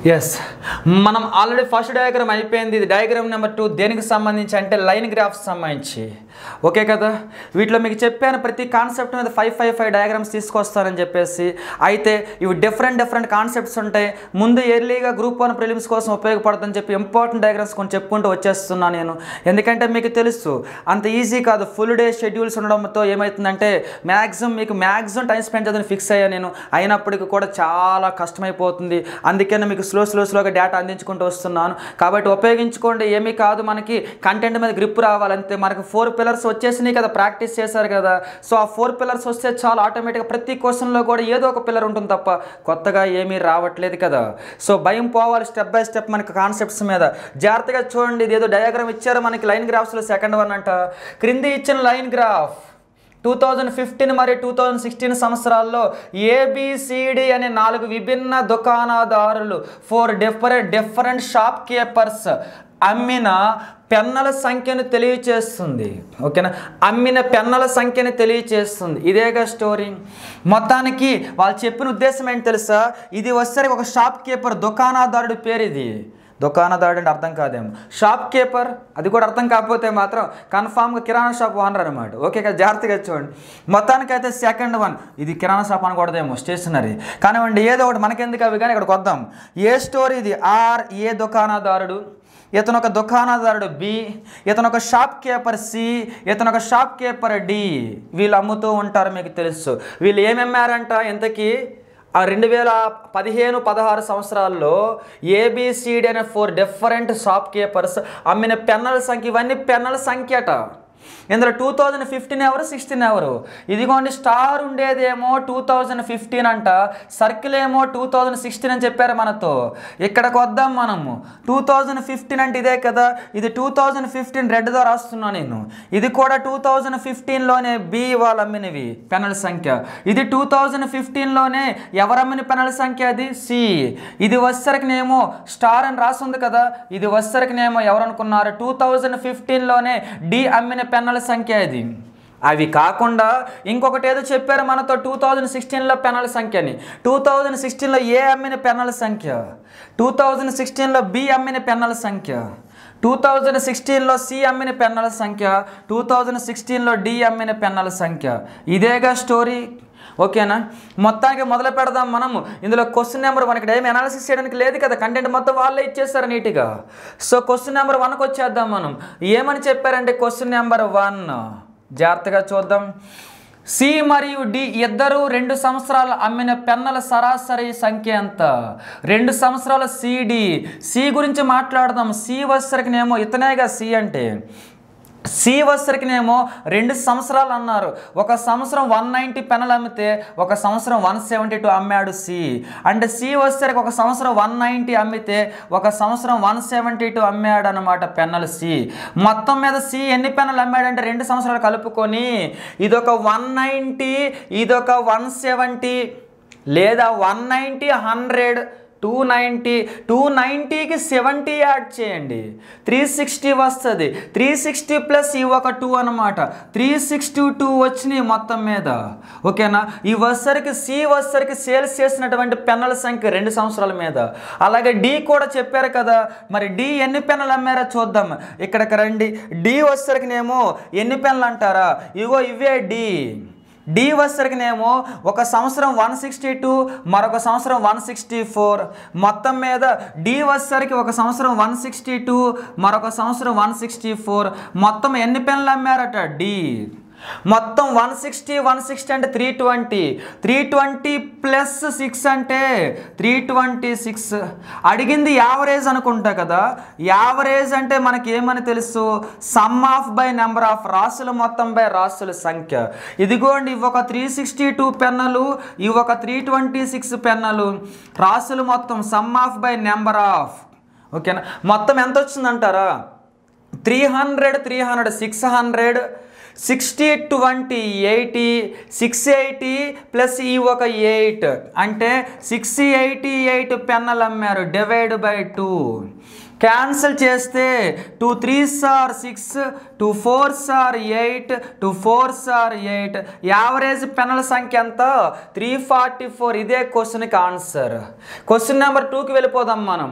Yes, మనం already first diagram అయిపోయింది. ఇది డయాగ్రామ్ నెంబర్ 2 దేనికి సంబంధించి అంటే లైన్ గ్రాఫ్స్ సంబంధించి. ఓకే కదా, వీటిలో మీకు చెప్పాను ప్రతి కాన్సెప్ట్ మీద 5 డయాగ్రామ్స్ తీసుకొస్తానని చెప్పేసి. అయితే ఇవి డిఫరెంట్ కాన్సెప్ట్స్ ఉంటాయి. ముందు ఎర్లీగా గ్రూప్ 1 ప్రిలిమ్స్ కోసం ఉపయోగపడుతుందని చెప్పి ఇంపార్టెంట్ డయాగ్రామ్స్ కొన్ని చెప్పుకుంటూ వచ్చేస్తున్నాను నేను. ఎందుకంటే మీకు తెలుసు అంత ఈజీ కాదు, ఫుల్ డే షెడ్యూల్స్ ఉండడంతో ఏమవుతుందంటే మ్యాక్సిమం టైం స్పెండ్ చేద్దని ఫిక్స్ అయ్యా నేను. అయినప్పటికీ కూడా చాలా కష్టమైపోతుంది. అందుకనే మీకు స్లోగా డేటా అందించుకుంటూ వస్తున్నాను. కాబట్టి ఉపయోగించుకోండి, ఏమీ కాదు. మనకి కంటెంట్ మీద గ్రిప్ రావాలంతే. మనకు 4 పిల్లర్స్ వచ్చేసినాయి కదా, ప్రాక్టీస్ చేశారు కదా. సో ఆ 4 పిల్లర్స్ వస్తే చాలా ఆటోమేటిక్గా ప్రతి క్వశ్చన్లో కూడా ఏదో ఒక పిల్లర్ ఉంటుంది తప్ప కొత్తగా ఏమీ రావట్లేదు కదా. సో భయం పోవాలి స్టెప్ బై స్టెప్ మనకి కాన్సెప్ట్స్ మీద. జాగ్రత్తగా చూడండి, ఇది ఏదో డయాగ్రామ్ ఇచ్చారు మనకి లైన్ గ్రాఫ్స్లో సెకండ్ వన్ అంట. క్రింది ఇచ్చిన లైన్ గ్రాఫ్ 2015 మరియు 2016 సంవత్సరాల్లో ABCD అనే 4 విభిన్న దుకాణదారులు 4 డిఫరెంట్ షాప్ కీపర్స్ అమ్మిన పెన్నుల సంఖ్యను తెలియచేస్తుంది. ఓకేనా, అమ్మిన పెన్నుల సంఖ్యను తెలియచేస్తుంది. ఇదేగా స్టోరీ. మొత్తానికి వాళ్ళు చెప్పిన ఉద్దేశం ఏంటి తెలుసా, ఇది వచ్చేసరికి ఒక షాప్ కీపర్ దుకాణదారుడి పేరు. ఇది దుకాణదారుడు అంటే అర్థం కాదేమో, షాప్ కీపర్ అది కూడా అర్థం కాకపోతే మాత్రం కన్ఫామ్గా కిరాణా షాప్ ఓనర్ అనమాట. ఓకే కదా, జాగ్రత్తగా చూడండి. మొత్తానికైతే సెకండ్ వన్ ఇది కిరాణా షాప్ అనకూడదేమో, స్టేషనరీ కానివ్వండి, ఏదో ఒకటి మనకెందుకు అవి. కానీ ఇక్కడికి వద్దాం. ఏ స్టోరీ ఇది, ఏ దుకాణదారుడు, ఇతను ఒక దుకాణదారుడు B, ఇతను ఒక షాప్ కీపర్ C, ఇతను ఒక షాప్ కీపర్ D. వీళ్ళు అమ్ముతూ ఉంటారు, మీకు తెలుసు. వీళ్ళు ఏమమ్మారంట ఇంతకీ ఆ 2015-16 సంవత్సరాల్లో ABCD అనే 4 డిఫరెంట్ షాప్ కీపర్స్ అమ్మిన పెన్నుల సంఖ్య. ఇవన్నీ పెన్నుల సంఖ్య అట. ఇందులో 2015 ఎవరు, 16 ఎవరు? ఇదిగోండి స్టార్ ఉండేదేమో 2015 అంట, సర్కిల్ ఏమో 2016 అని చెప్పారు మనతో. ఇక్కడికి వద్దాం మనము. 2015 అంటే ఇదే కదా, ఇది 2015 రెడ్తో రాస్తున్నా నేను. ఇది కూడా 2015లోనే B వాళ్ళు అమ్మినవి పెన్నుల సంఖ్య. ఇది 2015లోనే ఎవరు అమ్మిన పెన్నుల సంఖ్య, అది C. ఇది వచ్చేసరికినేమో స్టార్ అని రాస్తుంది కదా, ఇది వచ్చేసరికినేమో ఎవరు అనుకున్నారు, 2015లోనే D అమ్మిన పెన్నుల సంఖ్య. ఇది అవి కాకుండా ఇంకొకటి ఏదో చెప్పారు మనతో 2016లో పెన్నుల సంఖ్యని. 2016లో A అమ్మిన పెన్నుల సంఖ్య, 2016లో B అమ్మిన పెన్నుల సంఖ్య, 2016లో C అమ్మిన పెన్నుల సంఖ్య, 2016లో D అమ్మిన పెన్నుల సంఖ్య. ఇదేగా స్టోరీ. ఓకేనా, మొత్తానికి మొదలు పెడదాం మనము. ఇందులో క్వశ్చన్ నెంబర్ 1 ఇక్కడ ఏమి అనాలిసిస్ చేయడానికి లేదు కదా, కంటెంట్ మొత్తం వాళ్ళే ఇచ్చేస్తారు నీట్గా. సో క్వశ్చన్ నెంబర్ 1కి వచ్చేద్దాం మనం. ఏమని చెప్పారంటే క్వశ్చన్ నెంబర్ 1 జాగ్రత్తగా చూద్దాం. C మరియు D ఇద్దరు 2 సంవత్సరాలు అమ్మిన పెన్నుల సరాసరి సంఖ్య ఎంత? 2 సంవత్సరాల C గురించి మాట్లాడదాం. C వచ్చేసరికినేమో ఇతనేగా C అంటే. C వచ్చేసరికినేమో 2 సంవత్సరాలు అన్నారు. ఒక సంవత్సరం 190 పెన్నులు అమ్మితే ఒక సంవత్సరం 172 అమ్మాడు C. అంటే C వచ్చేసరికి ఒక సంవత్సరం 190 అమ్మితే ఒక సంవత్సరం 172 అమ్మాడు అనమాట పెన్నులు C. మొత్తం మీద C ఎన్ని పెన్నులు అమ్మాడంటే 2 సంవత్సరాలు కలుపుకొని ఇదొక 190, ఇదొక 170, లేదా 190, 100, 290, 290కి 70 యాడ్ చేయండి, 360 వస్తుంది. 360 ప్లస్ ఈ ఒక 2 అనమాట, 362 వచ్చినాయి మొత్తం మీద. ఓకేనా, ఈ వచ్చరికి C వచ్చరికి సేల్స్ చేసినటువంటి పెన్నుల సంఖ్య 2 సంవత్సరాల మీద. అలాగే D కూడా చెప్పారు కదా, మరి D ఎన్ని పెన్నులు అమ్మారో చూద్దాం. ఇక్కడికి రండి. D వచ్చరికినేమో ఎన్ని పెన్నులు అంటారా, ఇగో ఇవే D వచ్చరికినేమో ఒక సంవత్సరం 162, మరొక సంవత్సరం 164. మొత్తం మీద D వచ్చరికి ఒక సంవత్సరం 162, మరొక సంవత్సరం 164. మొత్తం ఎన్ని పెన్నులు అమ్మారట D? మొత్తం 160 అంటే 320, 320 ప్లస్ 6 అంటే 326. అడిగింది యావరేజ్ అనుకుంటా కదా. యావరేజ్ అంటే మనకి ఏమని తెలుసు, some of by number of, రాసుల మొత్తం బై రాసుల సంఖ్య. ఇదిగోండి ఇవి ఒక 362 పెన్నులు, ఇవి ఒక 326 పెన్నులు. రాసులు మొత్తం some of by number of. ఓకేనా, మొత్తం ఎంత వచ్చిందంటారా, 300 600, 60 20 80, 680 ప్లస్ ఈ ఒక 8 అంటే 688 పెన్నులు అమ్మారు, డివైడ్ బై 2. క్యాన్సిల్ చేస్తే 2 3s are 6, 2 4s are 8, 2 4s are 8. Average పెన్నుల సంఖ్య ఎంత? 344. ఇదే క్వశ్చన్కి ఆన్సర్. క్వశ్చన్ నెంబర్ 2కి వెళ్ళిపోదాం మనం.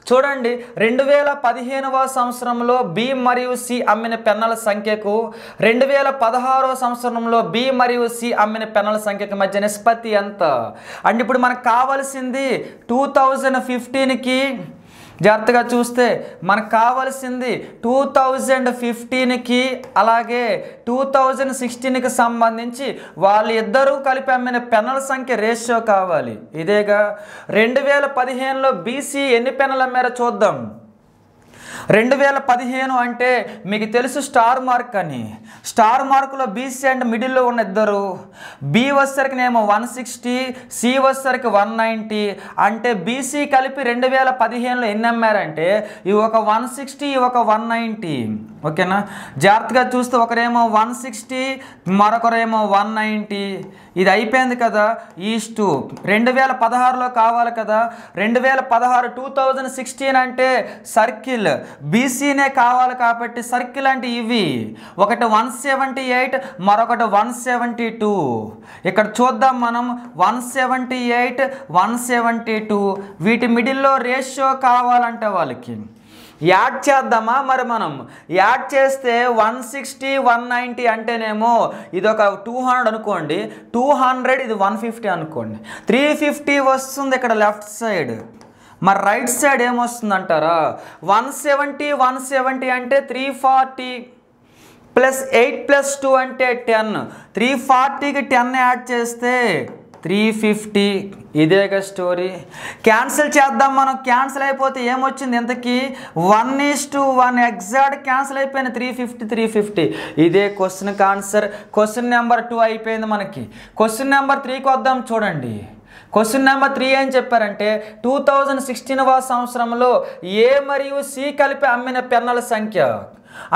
చూడండి, 2015వ సంవత్సరంలో బి మరియు సి అమ్మిన పెన్నుల సంఖ్యకు 2016వ సంవత్సరంలో బి మరియు సి అమ్మిన పెన్నుల సంఖ్యకు మధ్య నిష్పత్తి ఎంత అంటే ఇప్పుడు మనకు కావాల్సింది 2015కి జాగ్రత్తగా చూస్తే మనకు కావాల్సింది 2015కి అలాగే 2016కి సంబంధించి వాళ్ళు ఇద్దరూ కలిపి అమ్మిన పెన్నుల సంఖ్య రేషియో కావాలి. ఇదేగా 2015లో బీసీ ఎన్ని పెన్నులు అమ్మారో చూద్దాం. 2015 అంటే మీకు తెలుసు స్టార్ మార్క్ అని. స్టార్ మార్కులో బీసీ అండ్ మిడిల్లో ఉన్న ఇద్దరు, బి వచ్చేసరికి నేమో 160, సి వచ్చేసరికి 190. అంటే బీసీ కలిపి 2015లో ఎన్ని అమ్మారంటే ఇవి ఒక 160, ఇవి ఒక 190. ఓకేనా? జాగ్రత్తగా చూస్తే ఒకరేమో 160, మరొకరేమో 190. ఇది అయిపోయింది కదా. ఈస్టు 2016లో కావాలి కదా. 2016 2016 అంటే సర్కిల్ బీసీనే కావాలి కాబట్టి సర్కిల్ అంటే ఇవి ఒకటి 178, మరొకటి 172. ఇక్కడ చూద్దాం మనం 178, 172. వీటి మిడిల్లో రేషియో కావాలంటే వాళ్ళకి యాడ్ చేద్దామా? మరి మనం యాడ్ చేస్తే 160, 190 అంటేనేమో ఇది ఒక 200 అనుకోండి, 200 ఇది 150 అనుకోండి, 350 వస్తుంది ఇక్కడ లెఫ్ట్ సైడ్. మరి రైట్ సైడ్ ఏమొస్తుందంటారా? 170, 170 అంటే 340 ప్లస్ 8 ప్లస్ 2 అంటే 10. 340కి 10 యాడ్ చేస్తే 350. ఇదేగా స్టోరీ. క్యాన్సిల్ చేద్దాం మనం. క్యాన్సిల్ అయిపోతే ఏమొచ్చింది ఇంతకీ? 1:1 ఎగ్జాక్ట్ క్యాన్సిల్ అయిపోయింది. 350, 350. ఇదే క్వశ్చన్కి ఆన్సర్. క్వశ్చన్ నెంబర్ 2 అయిపోయింది మనకి. క్వశ్చన్ నెంబర్ 3కి వద్దాం. చూడండి, క్వశ్చన్ నెంబర్ 3 ఏం చెప్పారంటే 2016వ సంవత్సరంలో ఏ మరియు సి కలిపి అమ్మిన పెన్నుల సంఖ్య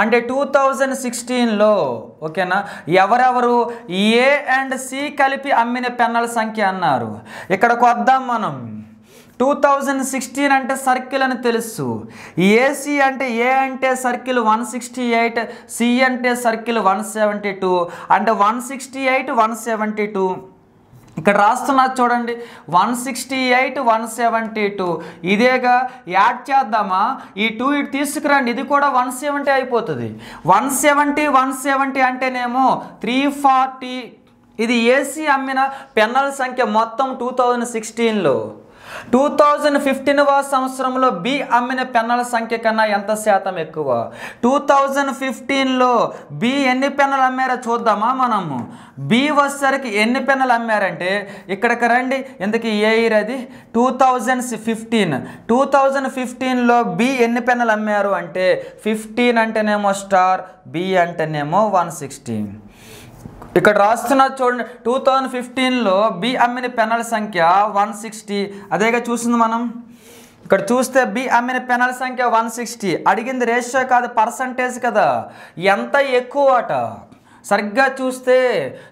అంటే 2016లో ఓకేనా ఎవరెవరు ఏ అండ్ సి కలిపి అమ్మిన పెన్నుల సంఖ్య అన్నారు. ఇక్కడికి వద్దాం మనం. 2016 అంటే సర్కిల్ అని తెలుసు. ఏసీ అంటే ఏ అంటే సర్కిల్ 168, సి అంటే సర్కిల్ 172. అంటే 168, 172. ఇక్కడ రాస్తున్నారు చూడండి, 168, 172. ఇదేగా యాడ్ చేద్దామా? ఈ 2 ఇటు తీసుకురండి, ఇది కూడా 170 అయిపోతుంది. 170, 170 అంటేనేమో 340. ఇది ఏసీ అమ్మిన పెన్నుల సంఖ్య మొత్తం 2016లో. 2015వ సంవత్సరంలో బి అమ్మిన పెన్నుల సంఖ్య కన్నా ఎంత శాతం ఎక్కువ? 2015లో బి ఎన్ని పెన్నులు అమ్మారో చూద్దామా మనము. బి వచ్చేసరికి ఎన్ని పెన్నులు అమ్మారంటే ఇక్కడికి రండి, ఎందుకు ఏ ఇయర్ అది? 2015. 2015లో బి ఎన్ని పెన్నులు అమ్మారు అంటే 15 అంటేనేమో స్టార్, బి అంటేనేమో 160. ఇక్కడ రాస్తున్నా చూడండి, 2015లో బి అమ్మిన పెన్నుల సంఖ్య 160. అదేగా చూసింది మనం. ఇక్కడ చూస్తే బి అమ్మిన పెన్నుల సంఖ్య 160. అడిగింది రేషియో కాదు, పర్సంటేజ్ కదా. ఎంత ఎక్కువ అట సరిగ్గా చూస్తే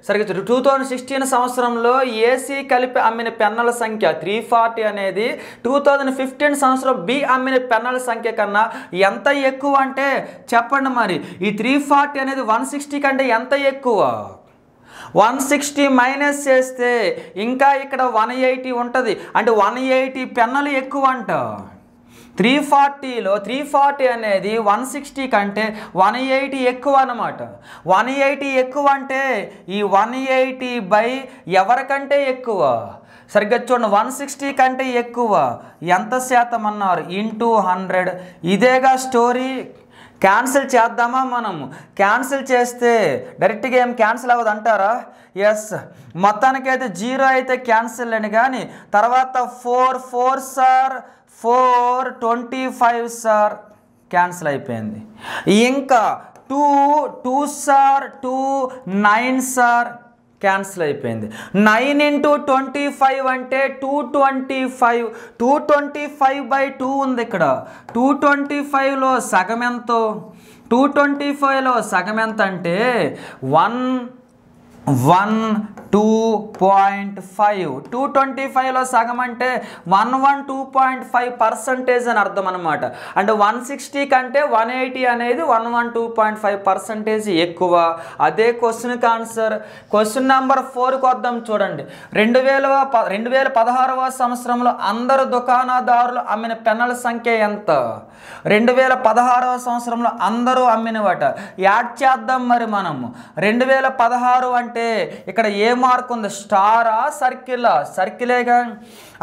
2016 సంవత్సరంలో ఏసీ కలిపి అమ్మిన పెన్నుల సంఖ్య 340 అనేది 2015 సంవత్సరం బి అమ్మిన పెన్నుల సంఖ్య కన్నా ఎంత ఎక్కువ అంటే చెప్పండి మరి. ఈ 340 అనేది 160 కంటే ఎంత ఎక్కువ? 160 మైనస్ చేస్తే ఇంకా ఇక్కడ 180 ఉంటుంది. అంటే 180 పెన్నులు ఎక్కువ అంట. 340లో 340 అనేది 160 కంటే 180 ఎక్కువ అన్నమాట. 180 ఎక్కువ అంటే ఈ 180 బై ఎవరికంటే ఎక్కువ? సరిగ్గా చూడండి, 160 కంటే ఎక్కువ ఎంత శాతం అన్నారు? ఇంటూ 100. ఇదేగా స్టోరీ. క్యాన్సిల్ చేద్దామా మనము? క్యాన్సిల్ చేస్తే డైరెక్ట్గా ఏం క్యాన్సిల్ అవ్వదు అంటారా? ఎస్, మొత్తానికైతే 0 అయితే క్యాన్సిల్ అని, కానీ తర్వాత 4 4s are 4, 25s are cancel అయిపోయింది. ఇంకా 2 2s are 2, 9s are cancel అయిపోయింది. 9 into 25 అంటే 225. 225/2 ఉంది ఇక్కడ. 225లో సగం ఎంతో? 225లో సగం ఎంత అంటే 1 2.5 225లో సగం అంటే 112.5% అని అర్థం అనమాట. అంటే 160 కంటే 180 అనేది 112.5% ఎక్కువ. అదే క్వశ్చన్కి ఆన్సర్. క్వశ్చన్ నెంబర్ 4కి వద్దాం చూడండి. 2016వ సంవత్సరంలో అందరు దుకాణదారులు అమ్మిన పెన్నుల సంఖ్య ఎంత? 2016వ సంవత్సరంలో అందరూ అమ్మినవట. యాడ్ చేద్దాం మరి మనము. 2016 అంటే ఇక్కడ ఏ మార్క్ ఉంది? స్టారా సర్కిలా? సర్కిలేగా.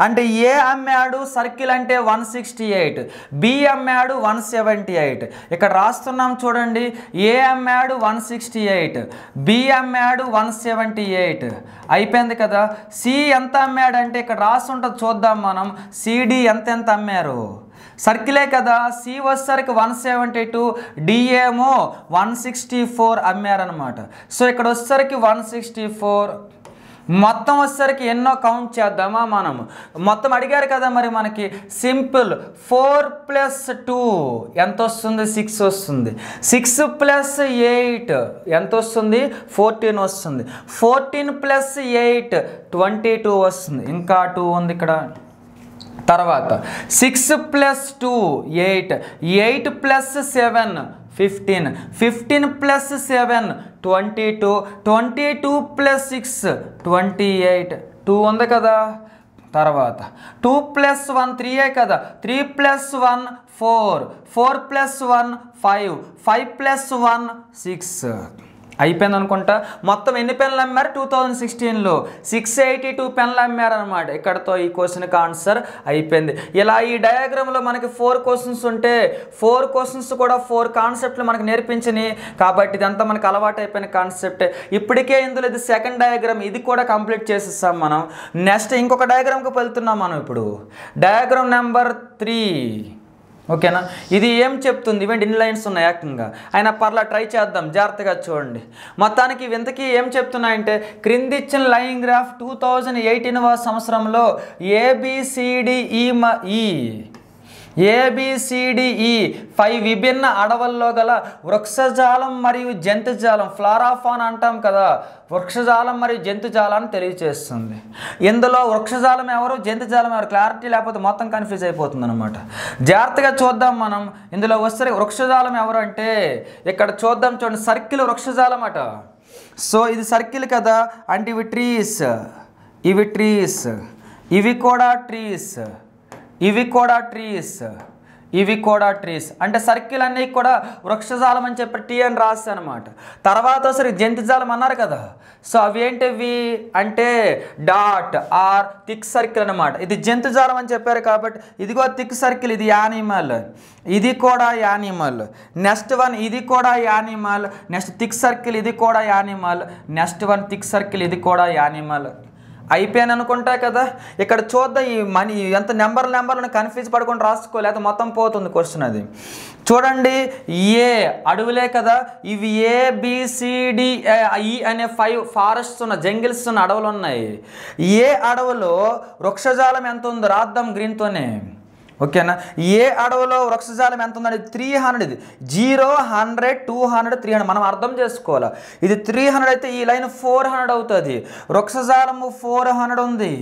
అంటే ఏ అమ్మాడు సర్కిల్ అంటే 168, బి అమ్మాడు 178. ఇక్కడ రాస్తున్నాం చూడండి. ఏ అమ్మాడు 168, బి అమ్మాడు 178. అయిపోయింది కదా. సి ఎంత అమ్మాడు అంటే ఇక్కడ రాస్తుంటుంది చూద్దాం మనం. సిడి ఎంత అమ్మారు? సర్కిలే కదా. సి వచ్చేసరికి 172, డి ఏమో 164 అమ్మారనమాట. సో ఇక్కడ వచ్చేసరికి 164. మొత్తం వచ్చేసరికి ఎన్నో కౌంట్ చేద్దామా మనం? మొత్తం అడిగారు కదా మరి మనకి. సింపుల్. 4 + 2 ఎంత వస్తుంది? 6 వస్తుంది. 6 + 8 ఎంత వస్తుంది? 14 వస్తుంది. 14 + 8 22 వస్తుంది. ఇంకా 2 ఉంది ఇక్కడ. తర్వాత 6 + 2 8, 8 + 7 15, 15 + 7 22, 22 + 6 28. 2 ఉంది కదా. తర్వాత 2 + 1 3 కదా. 3 + 1 4, 4 + 1 5, 5 + 1 6. అయిపోయింది అనుకుంటా. మొత్తం ఎన్ని పెన్నులు అమ్మారు 2016లో? 682 పెన్నులు అమ్మారనమాట. ఇక్కడతో ఈ క్వశ్చన్కి ఆన్సర్ అయిపోయింది. ఇలా ఈ డయాగ్రామ్లో మనకి 4 క్వశ్చన్స్ ఉంటే 4 క్వశ్చన్స్ కూడా 4 కాన్సెప్ట్లు మనకు నేర్పించినాయి. కాబట్టి ఇదంతా మనకు అలవాటు అయిపోయిన కాన్సెప్ట్. ఇప్పటికే ఇందులో ఇది సెకండ్ డయాగ్రామ్. ఇది కూడా కంప్లీట్ చేసేస్తాం మనం. నెక్స్ట్ ఇంకొక డయాగ్రామ్కి వెళ్తున్నాం మనం ఇప్పుడు. Diagram number 3. ఓకేనా. ఇది ఏం చెప్తుంది? ఇవేంటి ఇన్ని లైన్స్ ఉన్నాయి ఏకంగా. అయినా పర్లా ట్రై చేద్దాం, జాగ్రత్తగా చూడండి. మొత్తానికి ఇంతకీ ఏం చెప్తున్నాయంటే క్రింది ఇచ్చిన లైన్ గ్రాఫ్ 2018వ సంవత్సరంలో ABCDE 5 విభిన్న అడవుల్లో గల వృక్షజాలం మరియు జంతుజాలం, ఫ్లారాఫాన్ అంటాం కదా, వృక్షజాలం మరియు జంతుజాలాన్ని తెలియజేస్తుంది. ఇందులో వృక్షజాలం ఎవరు, జంతుజాలం ఎవరు? క్లారిటీ లేకపోతే మొత్తం కన్ఫ్యూజ్ అయిపోతుంది అనమాట. జాగ్రత్తగా చూద్దాం మనం. ఇందులో వస్తే వృక్షజాలం ఎవరు అంటే ఇక్కడ చూద్దాం చూడండి. సర్కిల్ వృక్షజాలం అట. సో ఇది సర్కిల్ కదా. అంటే ఇవి ట్రీస్, ఇవి కూడా ట్రీస్, ఇవి కూడా ట్రీస్, ఇవి కూడా ట్రీస్. అంటే సర్కిల్ అన్నీ కూడా వృక్షజాలం అని చెప్పి టీ అని రాసి అనమాట. తర్వాత సరే జంతుజాలం అన్నారు కదా. సో అవి ఏంటివి అంటే డాట్ ఆర్ థిక్ సర్కిల్ అనమాట. ఇది జంతుజాలం అని చెప్పారు కాబట్టి ఇదిగో థిక్ సర్కిల్, ఇది యానిమల్, ఇది కూడా యానిమల్. నెక్స్ట్ వన్ ఇది కూడా యానిమల్. నెక్స్ట్ థిక్ సర్కిల్, ఇది కూడా animal. Next one thick circle, ఇది కూడా యానిమల్. అయిపోయాను అనుకుంటా కదా. ఇక్కడ చూద్దాం. ఈ మనీ ఎంత నెంబర్లను కన్ఫ్యూజ్ పడుకొని రాసుకో, లేకపోతే మొత్తం పోతుంది క్వశ్చన్. అది చూడండి. ఏ అడవులే కదా. ఇవి ABCDE అనే 5 ఫారెస్ట్స్ ఉన్న, జంగిల్స్ ఉన్న అడవులు ఉన్నాయి. ఏ అడవులో వృక్షజాలం ఎంత ఉందో రాద్దాం గ్రీన్తోనే. ఓకేనా. ఏ అడవులో వృక్షజాలం ఎంత ఉందండి? 300. ఇది 0 100 200 300 మనం అర్థం చేసుకోవాలి. ఇది 300 అయితే ఈ లైన్ 400 అవుతుంది. వృక్షజాలము 400 ఉంది.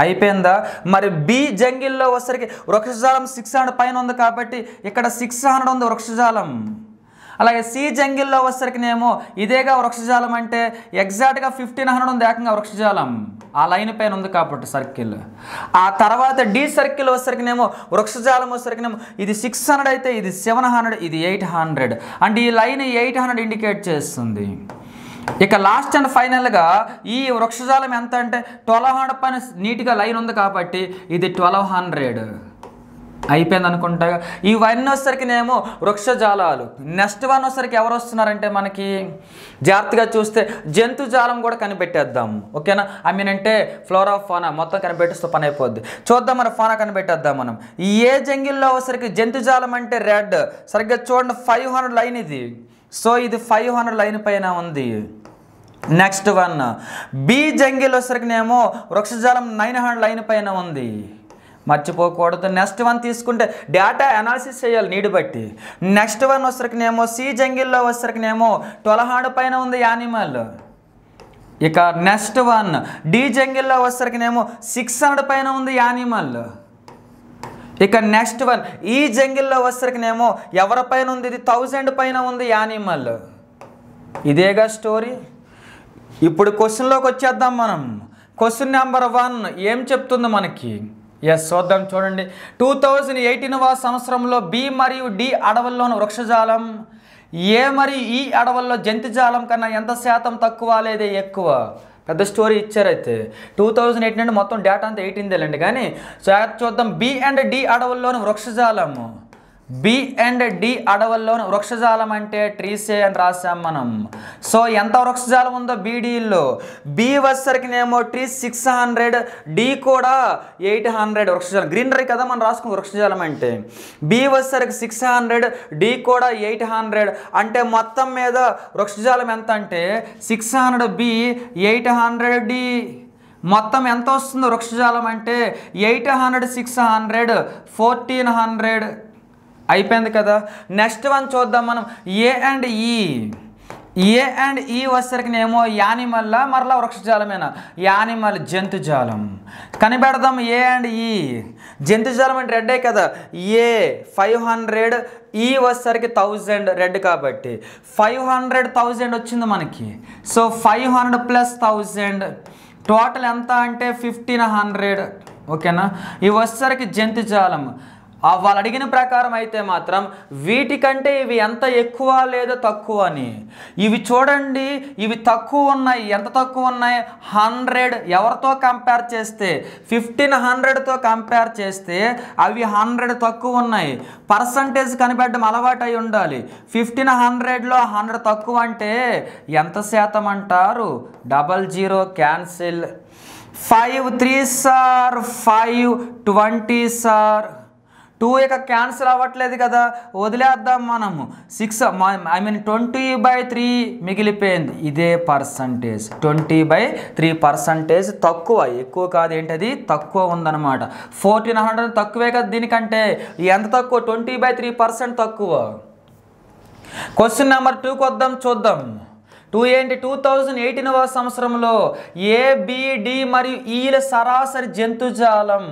అయిపోయిందా? మరి బి జంగిల్లో వచ్చరికి వృక్షజాలం 600 పైన ఉంది కాబట్టి ఇక్కడ 600 ఉంది వృక్షజాలం. అలాగే సి జంగిల్లో వచ్చరికినేమో ఇదేగా వృక్షజాలం అంటే ఎగ్జాక్ట్గా 1500 ఉంది ఏకంగా వృక్షజాలం. ఆ లైన్ పైన ఉంది కాబట్టి సర్కిల్. ఆ తర్వాత డి సర్కిల్ వచ్చరికినేమో వృక్షజాలం వచ్చరికినేమో ఇది 600 అయితే ఇది 700, ఇది 800. అంటే ఈ లైన్ 800 ఇండికేట్ చేస్తుంది. ఇక లాస్ట్ అండ్ ఫైనల్గా ఈ వృక్షజాలం ఎంత అంటే 1200 పైన నీట్గా లైన్ ఉంది కాబట్టి ఇది 1200. అయిపోయింది అనుకుంటా. ఇవన్నీ వచ్చరికినేమో వృక్షజాలాలు. నెక్స్ట్ వన్ వచ్చరికి ఎవరు వస్తున్నారంటే మనకి జాగ్రత్తగా చూస్తే జంతుజాలం కూడా కనిపెట్టేద్దాం. ఓకేనా. అంటే ఫ్లోరా ఫానా మొత్తం కనిపెట్టేస్తూ పని అయిపోద్ది. చూద్దాం మన ఫానా కనిపెట్టేద్దాం మనం. ఏ జంగిల్లో వచ్చరికి జంతుజాలం అంటే రెడ్. సరిగ్గా చూడండి 500 లైన్ ఇది. సో ఇది 500 లైన్ పైన ఉంది. నెక్స్ట్ వన్ బి జంగిల్ వచ్చరికినేమో వృక్షజాలం 900 లైన్ పైన ఉంది. మర్చిపోకూడదు. నెక్స్ట్ వన్ తీసుకుంటే డేటా అనాలిసిస్ చేయాలి నీడ్ బట్టి. నెక్స్ట్ వన్ వచ్చరికినేమో సి జంగిల్లో వచ్చరికినేమో 1200 పైన ఉంది యానిమల్. ఇక నెక్స్ట్ వన్ డి జంగిల్లో వచ్చేసరికినేమో 600 పైన ఉంది యానిమల్. ఇక నెక్స్ట్ వన్ ఈ జంగిల్లో వచ్చేసరికినేమో ఎవరిపైన ఉంది, ఇది 1000 పైన ఉంది యానిమల్. ఇదేగా స్టోరీ. ఇప్పుడు క్వశ్చన్లోకి వచ్చేద్దాం మనం. క్వశ్చన్ నెంబర్ 1 ఏం చెప్తుంది మనకి? ఎస్ చూద్దాం చూడండి. 2018వ సంవత్సరంలో బి మరియు డి అడవుల్లోని వృక్షజాలం, ఏ మరియు ఈ అడవుల్లో జంతుజాలం కన్నా ఎంత శాతం తక్కువ లేదా ఎక్కువ? పెద్ద స్టోరీ ఇచ్చారైతే 2018 అంటే మొత్తం డేటా అంతా 18 లేండి. కానీ చూద్దాం. బి అండ్ డి అడవుల్లోని వృక్షజాలము, బి అండ్ డి అడవుల్లోని వృక్షజాలం అంటే ట్రీసే అని రాసాం మనం. సో ఎంత వృక్షజాలం ఉందో బీడీల్లో, బి వచ్చేసరికినేమో ట్రీస్ 600, డి కూడా 800 వృక్షజాలం. గ్రీనరీ కదా మనం రాసుకున్న వృక్షజాలం అంటే. బి వచ్చేసరికి 600, డి కూడా 800. అంటే మొత్తం మీద వృక్షజాలం ఎంత అంటే 600 బి 800 డి. మొత్తం ఎంత వస్తుందో వృక్షజాలం అంటే 800 600 1400 అయిపోయింది కదా. నెక్స్ట్ వన్ చూద్దాం మనం. ఏ అండ్ ఈ, ఏ అండ్ ఈ వచ్చేసరికినేమో యానిమల్లా మరలా వృక్షజాలమేనా? యానిమల్ జంతుజాలం. కనిపెడదాం. ఏ అండ్ ఈ జంతుజాలం అంటే రెడ్డే కదా. ఏ 500, ఈ వచ్చేసరికి 1000 రెడ్ కాబట్టి 500 1000 వచ్చింది మనకి. సో 500 + 1000 టోటల్ ఎంత అంటే 1500. ఓకేనా? ఇవి వచ్చేసరికి జంతుజాలం. వాళ్ళు అడిగిన ప్రకారం అయితే మాత్రం వీటికంటే ఇవి ఎంత ఎక్కువ లేదా తక్కువ అని. ఇవి చూడండి, ఇవి తక్కువ ఉన్నాయి. ఎంత తక్కువ ఉన్నాయి? 100. ఎవరితో కంపేర్ చేస్తే 1500తో కంపేర్ చేస్తే అవి 100 తక్కువ ఉన్నాయి. పర్సంటేజ్ కనిపెట్టడం అలవాటు అయి ఉండాలి. 1500లో 100 తక్కువ అంటే ఎంత శాతం అంటారు? 00 cancel. 5 3s are 5 20s are 2 ఇక క్యాన్సిల్ అవ్వట్లేదు కదా, వదిలేద్దాం మనము. 20/3 మిగిలిపోయింది. ఇదే పర్సంటేజ్ 20/3% తక్కువ, ఎక్కువ కాదు. ఏంటది? తక్కువ ఉందన్నమాట. 1400 తక్కువే కదా దీనికంటే. ఎంత తక్కువ? 20/3% తక్కువ. క్వశ్చన్ నెంబర్ 2కి వద్దాం చూద్దాం. 2 ఏంటి? 2018వ సంవత్సరంలో ఏ బి డి మరియు ఈల సరాసరి జంతుజాలం.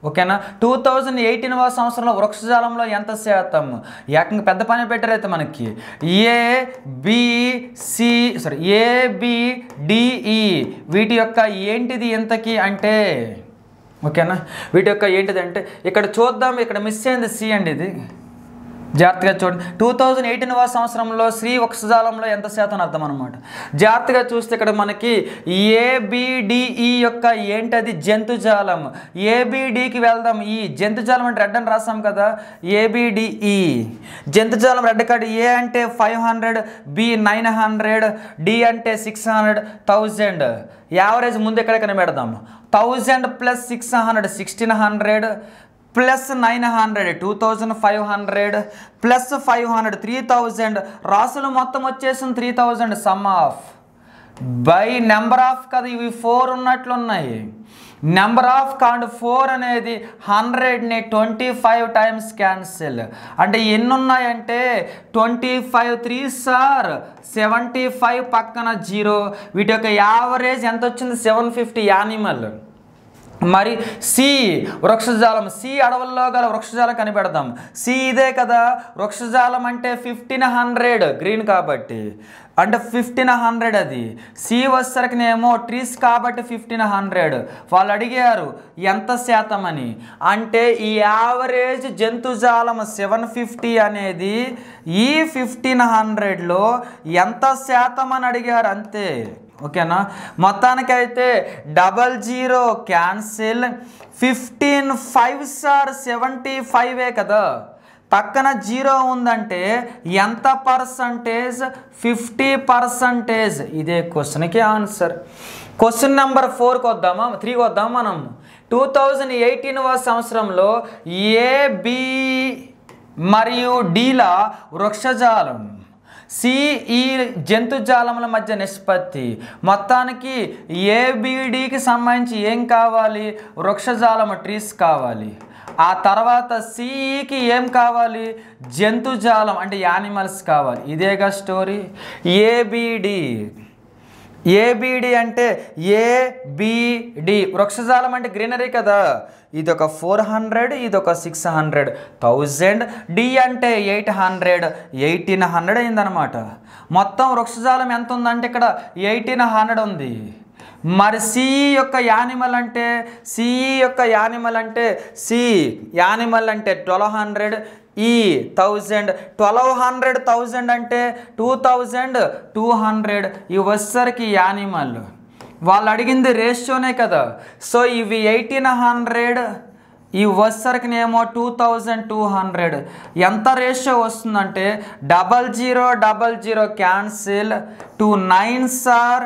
ఓకేనా? 2018వ సంవత్సరంలో వృక్షజాలంలో ఎంత శాతం? ఏకంగా పెద్ద పని పెట్టారైతే మనకి. ABCDE వీటి యొక్క ఏంటిది ఎంతకి అంటే, ఓకేనా, వీటి యొక్క ఏంటిది అంటే ఇక్కడ చూద్దాం. ఇక్కడ మిస్ అయింది సి అండి. ఇది జాగ్రత్తగా చూడండి. 2018వ సంవత్సరంలో శ్రీ వృక్షజాలంలో ఎంత శాతం అర్థం అనమాట. జాగ్రత్తగా చూస్తే ఇక్కడ మనకి ఏబిడిఈ యొక్క ఏంటది? జంతుజాలం. ఏబిడికి వెళ్దాం. ఈ జంతుజాలం అంటే రెడ్ అని రాసాం కదా. ఏబిడిఈ జంతుజాలం రెడ్ కార్డు. ఏ అంటే 500, బి 900, డి అంటే 600 1000. యావరేజ్ ముందు ఎక్కడ కనిపెడదాం. 1000 + 600 1600 + 900 2500 + 500 3000. రాసులు మొత్తం వచ్చేసింది 3000. Some of by number of కదా. ఇవి 4 ఉన్నట్లున్నాయి. నెంబర్ ఆఫ్ కాండ్ 4 అనేది 100ని 25 టైమ్స్ క్యాన్సిల్. అంటే ఎన్ని ఉన్నాయంటే 25 3s are 75 పక్కన 0. వీటి యొక్క యావరేజ్ ఎంత వచ్చింది? 750 యానిమల్. మరి సి వృక్షజాలం. సి అడవుల్లో గల వృక్షజాలం కనిపెడదాం. సి ఇదే కదా వృక్షజాలం అంటే 1500 గ్రీన్ కాబట్టి అంటే 1500 అది. సి వచ్చేసరికినేమో ట్రీస్ కాబట్టి 1500. వాళ్ళు అడిగారు ఎంత శాతం అని. అంటే ఈ యావరేజ్ జంతుజాలం 750 అనేది ఈ 1500లో ఎంత శాతం అని అడిగారు అంతే. ఓకేనా? మొత్తానికైతే 00 క్యాన్సిల్. 15 5s are 75 కదా. పక్కన 0 ఉందంటే ఎంత పర్సంటేజ్? 50%. ఇదే క్వశ్చన్కి ఆన్సర్. క్వశ్చన్ నెంబర్ 4కి వద్దామా? 3కి వద్దాం మనం. 2018వ సంవత్సరంలో ఏ బి మరియు డీల వృక్షజాలం, సిఈ జంతుజాలముల మధ్య నిష్పత్తి. మొత్తానికి ఏబిడికి సంబంధించి ఏం కావాలి? వృక్షజాలము ట్రీస్ కావాలి. ఆ తర్వాత సిఈకి ఏం కావాలి? జంతుజాలం అంటే యానిమల్స్ కావాలి. ఇదేగా స్టోరీ. ఏబిడి ఏబిడి అంటే ఏబిడి వృక్షజాలం అంటే గ్రీనరీ కదా, ఇది ఒక 400, ఇది ఒక 600, 1000. డి అంటే 800, 1800 అయిందనమాట. మొత్తం వృక్షజాలం ఎంత ఉందంటే ఇక్కడ 1800 ఉంది. మరి సిఈ యొక్క యానిమల్ అంటే సి యానిమల్ అంటే 1200, ఈ 1000, 1200, 1000 అంటే 2200. ఇవి వచ్చేసరికి యానిమల్. వాళ్ళు అడిగింది రేషియోనే కదా. సో ఇవి 1800, ఈ వచ్చేసరికినేమో 2200. ఎంత రేషియో వస్తుందంటే 0000 cancel, 2 9s are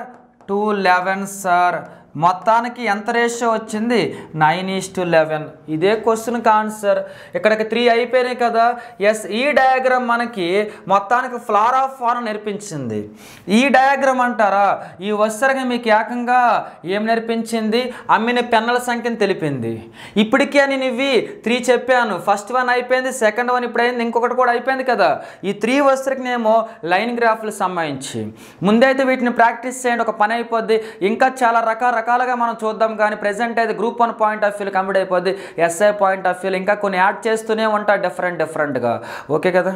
2 11s are. మొత్తానికి ఎంత రేషియో వచ్చింది? 9:11. ఇదే క్వశ్చన్కి ఆన్సర్. ఇక్కడికి 3 అయిపోయినాయి కదా. ఎస్, ఈ డయాగ్రామ్ మనకి మొత్తానికి ఫ్లోరా ఫానా నేర్పించింది. ఈ డయాగ్రామ్ అంటారా, ఈ వచ్చరికి మీకు ఏకంగా ఏం నేర్పించింది? అమ్మిన పెన్నుల సంఖ్యను తెలిపింది. ఇప్పటికే నేను ఇవి 3 చెప్పాను. ఫస్ట్ 1 అయిపోయింది, సెకండ్ 1 ఇప్పుడు అయింది, ఇంకొకటి కూడా అయిపోయింది కదా. ఈ 3 వచ్చరికినేమో లైన్ గ్రాఫ్లు సంబంధించి ముందైతే వీటిని ప్రాక్టీస్ చేయండి, ఒక పని అయిపోద్ది. ఇంకా చాలా రకాలుగా మనం చూద్దాం, కానీ ప్రెజెంట్ అయితే group 1 point of view complete అయిపోద్ది. ఎస్ఐ పాయింట్ ఆఫ్ వ్యూ ఇంకా కొన్ని యాడ్ చేస్తూనే ఉంటా డిఫరెంట్గా. ఓకే కదా.